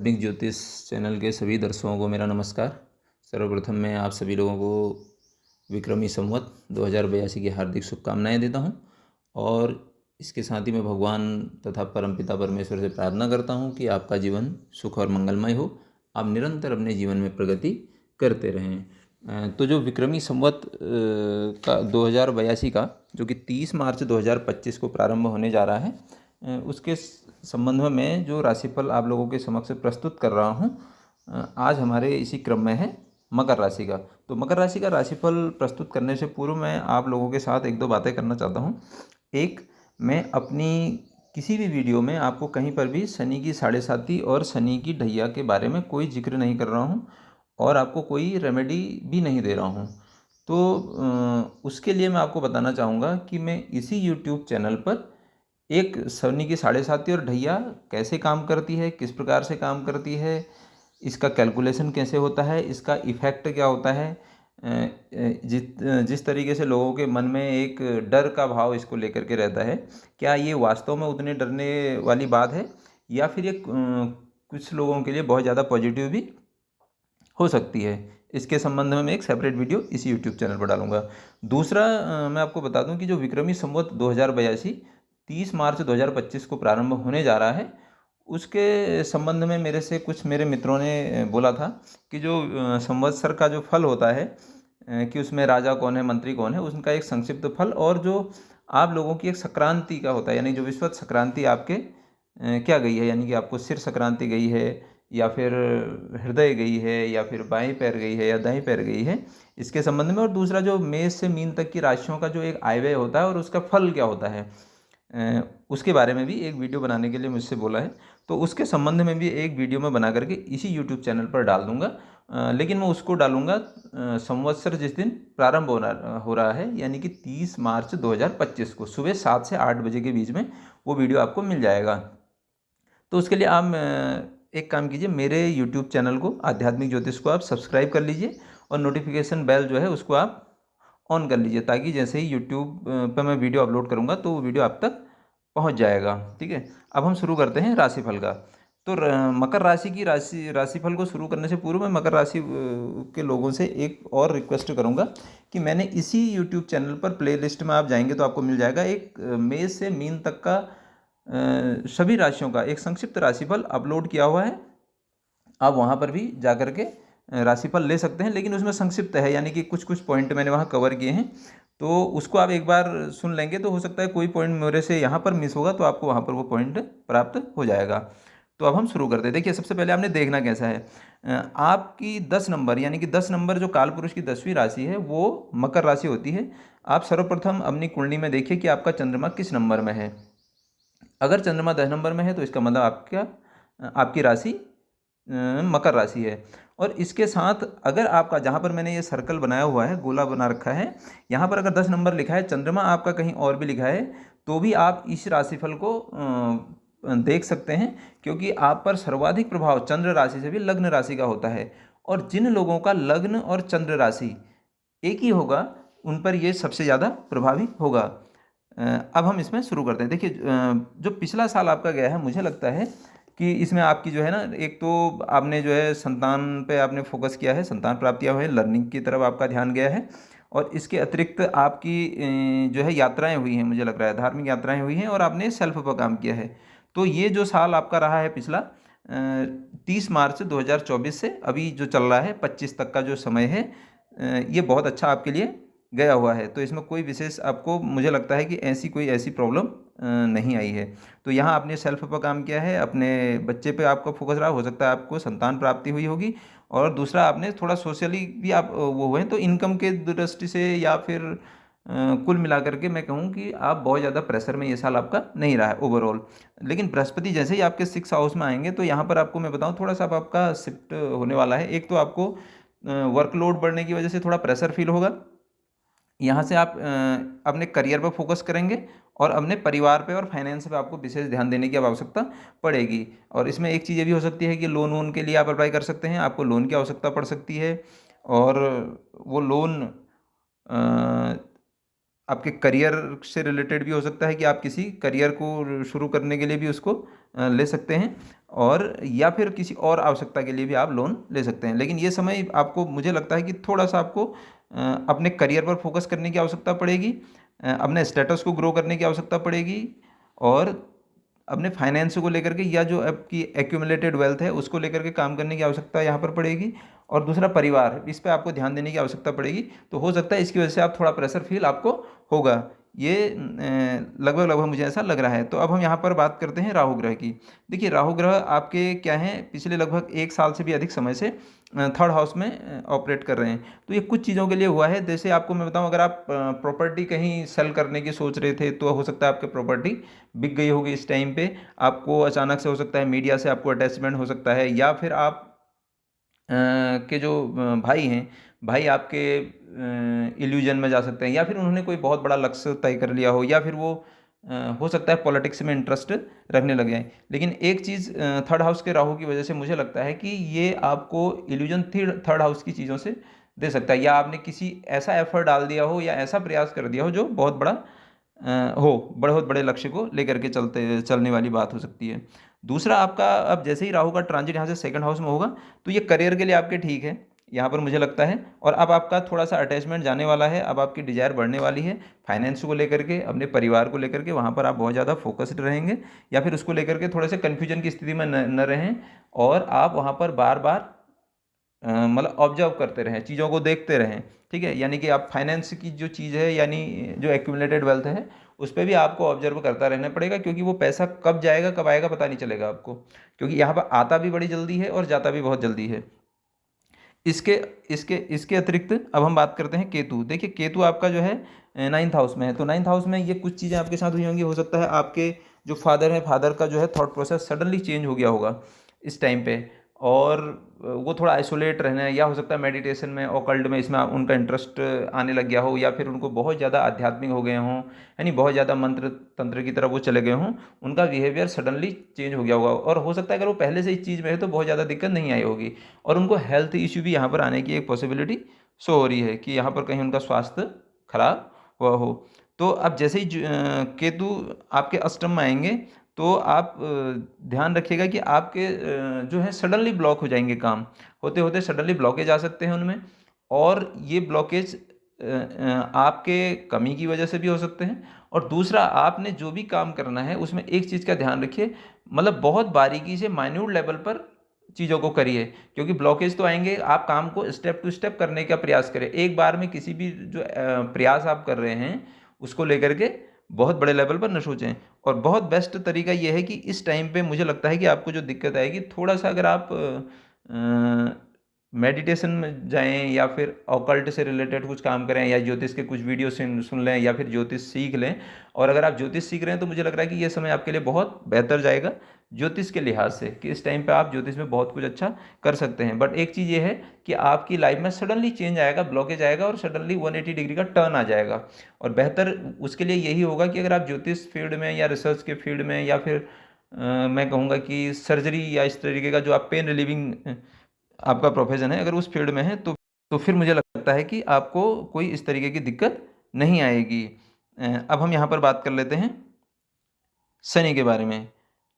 आध्यात्मिक ज्योतिष चैनल के सभी दर्शकों को मेरा नमस्कार। सर्वप्रथम मैं आप सभी लोगों को विक्रमी संवत 2082 की हार्दिक शुभकामनाएं देता हूं और इसके साथ ही मैं भगवान तथा परमपिता परमेश्वर से प्रार्थना करता हूं कि आपका जीवन सुख और मंगलमय हो, आप निरंतर अपने जीवन में प्रगति करते रहें। तो जो विक्रमी संवत का 2082 का जो कि 30 मार्च 2025 को प्रारंभ होने जा रहा है, उसके संबंध में मैं जो राशिफल आप लोगों के समक्ष प्रस्तुत कर रहा हूँ, आज हमारे इसी क्रम में है मकर राशि का। तो मकर राशि का राशिफल प्रस्तुत करने से पूर्व मैं आप लोगों के साथ एक दो बातें करना चाहता हूँ। एक, मैं अपनी किसी भी वीडियो में आपको कहीं पर भी शनि की साढ़े साती और शनि की ढैया के बारे में कोई जिक्र नहीं कर रहा हूँ और आपको कोई रेमेडी भी नहीं दे रहा हूँ। तो उसके लिए मैं आपको बताना चाहूँगा कि मैं इसी यूट्यूब चैनल पर एक शनि की साढ़े साती और ढैया कैसे काम करती है, किस प्रकार से काम करती है, इसका कैलकुलेशन कैसे होता है, इसका इफ़ेक्ट क्या होता है, जिस तरीके से लोगों के मन में एक डर का भाव इसको लेकर के रहता है, क्या ये वास्तव में उतने डरने वाली बात है या फिर ये कुछ लोगों के लिए बहुत ज़्यादा पॉजिटिव भी हो सकती है। इसके संबंध में मैं एक सेपरेट वीडियो इसी यूट्यूब चैनल पर डालूंगा। दूसरा, मैं आपको बता दूं कि जो विक्रमी संवत 2082 30 मार्च 2025 को प्रारंभ होने जा रहा है, उसके संबंध में मेरे से कुछ मेरे मित्रों ने बोला था कि जो संवत्सर का जो फल होता है, कि उसमें राजा कौन है, मंत्री कौन है, उसका एक संक्षिप्त फल और जो आप लोगों की एक संक्रांति का होता है, यानी जो विश्वत संक्रांति आपके क्या गई है, यानी कि आपको सिर संक्रांति गई है या फिर हृदय गई है या फिर बाएं पैर गई है या दाएं पैर गई है, इसके संबंध में। और दूसरा, जो मेष से मीन तक की राशियों का जो एक आय व्यय होता है और उसका फल क्या होता है, उसके बारे में भी एक वीडियो बनाने के लिए मुझसे बोला है। तो उसके संबंध में भी एक वीडियो मैं बना करके इसी यूट्यूब चैनल पर डाल दूंगा। लेकिन मैं उसको डालूंगा संवत्सर जिस दिन प्रारंभ हो रहा है, यानी कि 30 मार्च 2025 को सुबह 7 से 8 बजे के बीच में वो वीडियो आपको मिल जाएगा। तो उसके लिए आप एक काम कीजिए, मेरे यूट्यूब चैनल को आध्यात्मिक ज्योतिष को आप सब्सक्राइब कर लीजिए और नोटिफिकेशन बेल जो है उसको आप ऑन कर लीजिए, ताकि जैसे ही यूट्यूब पर मैं वीडियो अपलोड करूँगा तो वो वीडियो आप तक पहुँच जाएगा। ठीक है, अब हम शुरू करते हैं राशिफल का। तो मकर राशि की राशिफल को शुरू करने से पूर्व मैं मकर राशि के लोगों से एक और रिक्वेस्ट करूंगा कि मैंने इसी यूट्यूब चैनल पर प्लेलिस्ट में आप जाएंगे तो आपको मिल जाएगा एक मेष से मीन तक का सभी राशियों का एक संक्षिप्त राशिफल अपलोड किया हुआ है। आप वहाँ पर भी जा कर के राशिफल ले सकते हैं, लेकिन उसमें संक्षिप्त है, यानी कि कुछ कुछ पॉइंट मैंने वहाँ कवर किए हैं। तो उसको आप एक बार सुन लेंगे तो हो सकता है कोई पॉइंट मेरे से यहाँ पर मिस होगा, तो आपको वहाँ पर वो पॉइंट प्राप्त हो जाएगा। तो अब हम शुरू करते हैं। देखिए, सबसे पहले आपने देखना कैसा है, आपकी 10 नंबर, यानी कि 10 नंबर जो कालपुरुष की 10वीं राशि है वो मकर राशि होती है। आप सर्वप्रथम अपनी कुंडली में देखिए कि आपका चंद्रमा किस नंबर में है। अगर चंद्रमा 10 नंबर में है तो इसका मतलब आपकी राशि मकर राशि है। और इसके साथ अगर आपका, जहाँ पर मैंने ये सर्कल बनाया हुआ है, गोला बना रखा है, यहाँ पर अगर 10 नंबर लिखा है, चंद्रमा आपका कहीं और भी लिखा है, तो भी आप इस राशिफल को देख सकते हैं, क्योंकि आप पर सर्वाधिक प्रभाव चंद्र राशि से भी लग्न राशि का होता है। और जिन लोगों का लग्न और चंद्र राशि एक ही होगा उन पर ये सबसे ज़्यादा प्रभावी होगा। अब हम इसमें शुरू करते हैं। देखिए, जो पिछला साल आपका गया है, मुझे लगता है कि इसमें आपकी जो है ना, एक तो आपने जो है संतान पे आपने फोकस किया है, संतान प्राप्तियाँ हुई, लर्निंग की तरफ आपका ध्यान गया है। और इसके अतिरिक्त आपकी जो है यात्राएं हुई हैं, मुझे लग रहा है धार्मिक यात्राएं हुई हैं और आपने सेल्फ पर काम किया है। तो ये जो साल आपका रहा है पिछला, 30 मार्च 2024 से अभी जो चल रहा है 25 तक का जो समय है, ये बहुत अच्छा आपके लिए गया हुआ है। तो इसमें कोई विशेष आपको, मुझे लगता है कि कोई ऐसी प्रॉब्लम नहीं आई है। तो यहाँ आपने सेल्फ पर काम किया है, अपने बच्चे पे आपका फोकस रहा, हो सकता है आपको संतान प्राप्ति हुई होगी। और दूसरा, आपने थोड़ा सोशली भी आप वो हुए हैं, तो इनकम के दृष्टि से या फिर कुल मिलाकर के मैं कहूँ कि आप बहुत ज़्यादा प्रेशर में ये साल आपका नहीं रहा है ओवरऑल। लेकिन बृहस्पति जैसे ही आपके 6 हाउस में आएंगे तो यहाँ पर आपको मैं बताऊँ, थोड़ा सा आपका शिफ्ट होने वाला है। एक तो आपको वर्कलोड बढ़ने की वजह से थोड़ा प्रेशर फील होगा। यहाँ से आप अपने करियर पर फोकस करेंगे और अपने परिवार पे और फाइनेंस पे आपको विशेष ध्यान देने की अब आवश्यकता पड़ेगी। और इसमें एक चीज़ ये भी हो सकती है कि लोन वोन के लिए आप अप्लाई कर सकते हैं, आपको लोन की आवश्यकता पड़ सकती है। और वो लोन आपके करियर से रिलेटेड भी हो सकता है कि आप किसी करियर को शुरू करने के लिए भी उसको ले सकते हैं, और या फिर किसी और आवश्यकता के लिए भी आप लोन ले सकते हैं। लेकिन ये समय आपको, मुझे लगता है कि थोड़ा सा आपको अपने करियर पर फोकस करने की आवश्यकता पड़ेगी, अपने स्टेटस को ग्रो करने की आवश्यकता पड़ेगी, और अपने फाइनेंस को लेकर के या जो आपकी एक्यूमुलेटेड वेल्थ है उसको लेकर के काम करने की आवश्यकता यहाँ पर पड़ेगी। और दूसरा, परिवार, इस पे आपको ध्यान देने की आवश्यकता पड़ेगी। तो हो सकता है इसकी वजह से आप थोड़ा प्रेशर फील आपको होगा। ये लगभग लगभग मुझे ऐसा लग रहा है। तो अब हम यहाँ पर बात करते हैं राहु ग्रह की। देखिए, राहु ग्रह आपके क्या हैं, पिछले लगभग 1 साल से भी अधिक समय से थर्ड हाउस में ऑपरेट कर रहे हैं। तो ये कुछ चीज़ों के लिए हुआ है। जैसे आपको मैं बताऊं, अगर आप प्रॉपर्टी कहीं सेल करने की सोच रहे थे तो हो सकता है आपकी प्रॉपर्टी बिक गई होगी इस टाइम पे। आपको अचानक से हो सकता है मीडिया से आपको अटैचमेंट हो सकता है, या फिर आप के जो भाई हैं, भाई आपके इल्यूजन में जा सकते हैं, या फिर उन्होंने कोई बहुत बड़ा लक्ष्य तय कर लिया हो, या फिर वो हो सकता है पॉलिटिक्स में इंटरेस्ट रखने लग जाए। लेकिन एक चीज़ थर्ड हाउस के राहु की वजह से मुझे लगता है कि ये आपको इल्यूजन थर्ड हाउस की चीज़ों से दे सकता है, या आपने किसी ऐसा एफर्ट डाल दिया हो या ऐसा प्रयास कर दिया हो जो बहुत बड़ा हो, बहुत बड़े लक्ष्य को लेकर के चलने वाली बात हो सकती है। दूसरा, आपका अब जैसे ही राहु का ट्रांजिट यहाँ से सेकंड हाउस में होगा, तो ये करियर के लिए आपके ठीक है यहाँ पर मुझे लगता है। और अब आपका थोड़ा सा अटैचमेंट जाने वाला है, अब आपकी डिजायर बढ़ने वाली है फाइनेंस को लेकर के, अपने परिवार को लेकर के, वहाँ पर आप बहुत ज़्यादा फोकस्ड रहेंगे, या फिर उसको लेकर के थोड़े से कन्फ्यूजन की स्थिति में न रहें, और आप वहाँ पर बार बार मतलब ऑब्जर्व करते रहें, चीज़ों को देखते रहें। ठीक है, यानी कि आप फाइनेंस की जो चीज़ है, यानी जो एक्यूमुलेटेड वेल्थ है, उस पर भी आपको ऑब्जर्व करता रहना पड़ेगा, क्योंकि वो पैसा कब जाएगा कब आएगा पता नहीं चलेगा आपको, क्योंकि यहाँ पर आता भी बड़ी जल्दी है और जाता भी बहुत जल्दी है। इसके इसके इसके अतिरिक्त अब हम बात करते हैं केतु। देखिए, केतु आपका जो है नाइन्थ हाउस में है। तो नाइन्थ हाउस में ये कुछ चीज़ें आपके साथ हुई होंगी। हो सकता है आपके जो फादर हैं, फादर का जो है थॉट प्रोसेस सडनली चेंज हो गया होगा इस टाइम पे, और वो थोड़ा आइसोलेट रहना, या हो सकता है मेडिटेशन में, ऑकल्ट में, इसमें उनका इंटरेस्ट आने लग गया हो, या फिर उनको बहुत ज़्यादा आध्यात्मिक हो गए हों, यानी बहुत ज़्यादा मंत्र तंत्र की तरफ वो चले गए हों, उनका बिहेवियर सडनली चेंज हो गया होगा। और हो सकता है अगर वो पहले से इस चीज़ में है तो बहुत ज़्यादा दिक्कत नहीं आई होगी, और उनको हेल्थ इश्यू भी यहाँ पर आने की एक पॉसिबिलिटी शो हो रही है कि यहाँ पर कहीं उनका स्वास्थ्य खराब हुआ हो। तो अब जैसे ही केतु आपके अष्टम में आएंगे, तो आप ध्यान रखिएगा कि आपके जो है सडनली ब्लॉक हो जाएंगे, काम होते होते सडनली ब्लॉकेज आ सकते हैं उनमें। और ये ब्लॉकेज आपके कमी की वजह से भी हो सकते हैं। और दूसरा, आपने जो भी काम करना है उसमें एक चीज़ का ध्यान रखिए, मतलब बहुत बारीकी से माइन्यूट लेवल पर चीज़ों को करिए, क्योंकि ब्लॉकेज तो आएंगे। आप काम को स्टेप टू स्टेप करने का प्रयास करें, एक बार में किसी भी जो प्रयास आप कर रहे हैं उसको लेकर के बहुत बड़े लेवल पर न सोचें। और बहुत बेस्ट तरीका ये है कि इस टाइम पे मुझे लगता है कि आपको जो दिक्कत आएगी, थोड़ा सा अगर आप मेडिटेशन में जाएं, या फिर ऑकल्ट से रिलेटेड कुछ काम करें, या ज्योतिष के कुछ वीडियो सुन लें, या फिर ज्योतिष सीख लें। और अगर आप ज्योतिष सीख रहे हैं तो मुझे लग रहा है कि ये समय आपके लिए बहुत बेहतर जाएगा ज्योतिष के लिहाज से, कि इस टाइम पे आप ज्योतिष में बहुत कुछ अच्छा कर सकते हैं। बट एक चीज़ ये है कि आपकी लाइफ में सडनली चेंज आएगा, ब्लॉकेज आएगा, और सडनली 180 डिग्री का टर्न आ जाएगा। और बेहतर उसके लिए यही होगा कि अगर आप ज्योतिष फील्ड में, या रिसर्च के फील्ड में, या फिर मैं कहूँगा कि सर्जरी या इस तरीके का जो आप पेन रिलीविंग आपका प्रोफेशन है, अगर उस फील्ड में है, तो फिर मुझे लगता है कि आपको कोई इस तरीके की दिक्कत नहीं आएगी। अब हम यहाँ पर बात कर लेते हैं शनि के बारे में।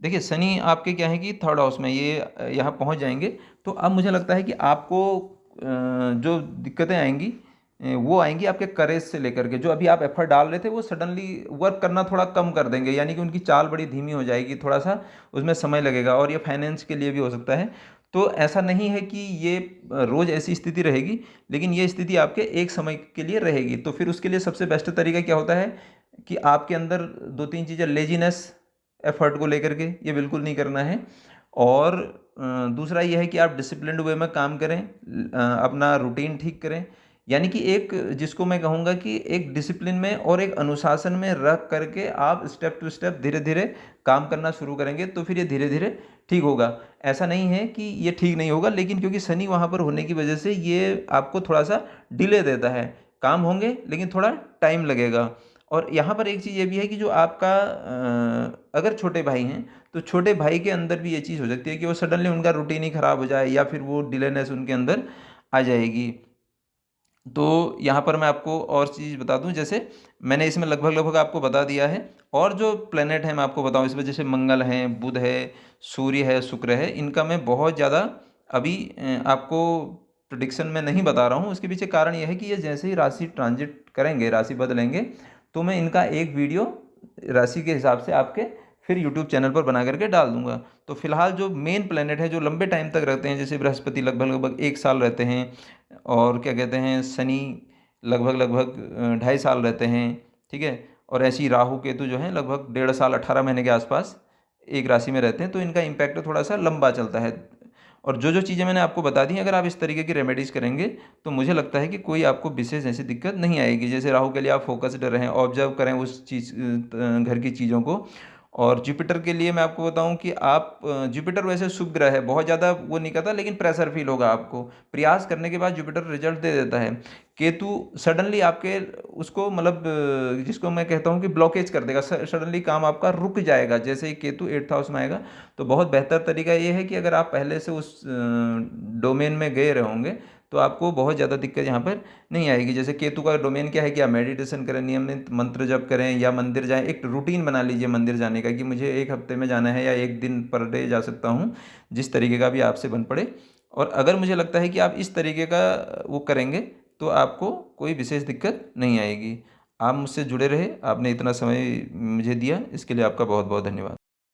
देखिए, शनि आपके क्या है कि थर्ड हाउस में ये यहाँ पहुँच जाएंगे। तो अब मुझे लगता है कि आपको जो दिक्कतें आएंगी वो आएंगी आपके करेज से लेकर के। जो अभी आप एफर्ट डाल रहे थे वो सडनली वर्क करना थोड़ा कम कर देंगे, यानी कि उनकी चाल बड़ी धीमी हो जाएगी, थोड़ा सा उसमें समय लगेगा, और ये फाइनेंस के लिए भी हो सकता है। तो ऐसा नहीं है कि ये रोज़ ऐसी स्थिति रहेगी, लेकिन ये स्थिति आपके एक समय के लिए रहेगी। तो फिर उसके लिए सबसे बेस्ट तरीका क्या होता है कि आपके अंदर दो तीन चीज़ें, लेजीनेस, एफर्ट को लेकर के ये बिल्कुल नहीं करना है। और दूसरा ये है कि आप डिसिप्लिन्ड वे में काम करें, अपना रूटीन ठीक करें, यानी कि एक, जिसको मैं कहूँगा कि एक डिसिप्लिन में और एक अनुशासन में रख करके आप स्टेप टू स्टेप धीरे धीरे काम करना शुरू करेंगे, तो फिर ये धीरे धीरे ठीक होगा। ऐसा नहीं है कि ये ठीक नहीं होगा, लेकिन क्योंकि शनि वहाँ पर होने की वजह से ये आपको थोड़ा सा डिले देता है। काम होंगे लेकिन थोड़ा टाइम लगेगा। और यहाँ पर एक चीज़ ये भी है कि जो आपका अगर छोटे भाई हैं, तो छोटे भाई के अंदर भी ये चीज़ हो सकती है कि वो सडनली उनका रूटीन ही ख़राब हो जाए, या फिर वो डिलेनेस उनके अंदर आ जाएगी। तो यहाँ पर मैं आपको और चीज़ बता दूँ, जैसे मैंने इसमें लगभग लगभग आपको बता दिया है। और जो प्लेनेट हैं मैं आपको बताऊँ इसमें, जैसे मंगल हैं, बुध है, सूर्य है, शुक्र है, इनका मैं बहुत ज़्यादा अभी आपको प्रिडिक्शन में नहीं बता रहा हूँ। उसके पीछे कारण ये है कि ये जैसे ही राशि ट्रांजिट करेंगे, राशि बदलेंगे, तो मैं इनका एक वीडियो राशि के हिसाब से आपके फिर यूट्यूब चैनल पर बना करके डाल दूंगा। तो फिलहाल जो मेन प्लेनेट है जो लंबे टाइम तक रहते हैं, जैसे बृहस्पति लगभग लगभग 1 साल रहते हैं, और क्या कहते हैं शनि लगभग लगभग 2.5 साल रहते हैं, ठीक है। और ऐसे ही राहु केतु जो है लगभग 1.5 साल 18 महीने के आसपास एक राशि में रहते हैं, तो इनका इम्पैक्ट थोड़ा सा लंबा चलता है। और जो जो चीज़ें मैंने आपको बता दी, अगर आप इस तरीके की रेमेडीज़ करेंगे तो मुझे लगता है कि कोई आपको विशेष ऐसी दिक्कत नहीं आएगी। जैसे राहु के लिए आप फोकस्ड रहें, ऑब्जर्व करें उस चीज़ घर की चीज़ों को। और जुपिटर के लिए मैं आपको बताऊं कि आप जुपिटर वैसे शुभ ग्रह है, बहुत ज़्यादा वो नहीं करता, लेकिन प्रेशर फील होगा आपको। प्रयास करने के बाद जुपिटर रिजल्ट दे देता है। केतु सडनली आपके उसको मतलब जिसको मैं कहता हूँ कि ब्लॉकेज कर देगा, सडनली काम आपका रुक जाएगा जैसे ही केतु 8th हाउस में आएगा। तो बहुत बेहतर तरीका ये है कि अगर आप पहले से उस डोमेन में गए रहोगे तो आपको बहुत ज़्यादा दिक्कत यहाँ पर नहीं आएगी। जैसे केतु का डोमेन क्या है कि आप मेडिटेशन करें, नियमित मंत्र जप करें, या मंदिर जाएं। एक रूटीन बना लीजिए मंदिर जाने का कि मुझे 1 हफ्ते में जाना है या 1 दिन पर डे जा सकता हूँ, जिस तरीके का भी आपसे बन पड़े। और अगर मुझे लगता है कि आप इस तरीके का वो करेंगे तो आपको कोई विशेष दिक्कत नहीं आएगी। आप मुझसे जुड़े रहे, आपने इतना समय मुझे दिया, इसके लिए आपका बहुत बहुत धन्यवाद।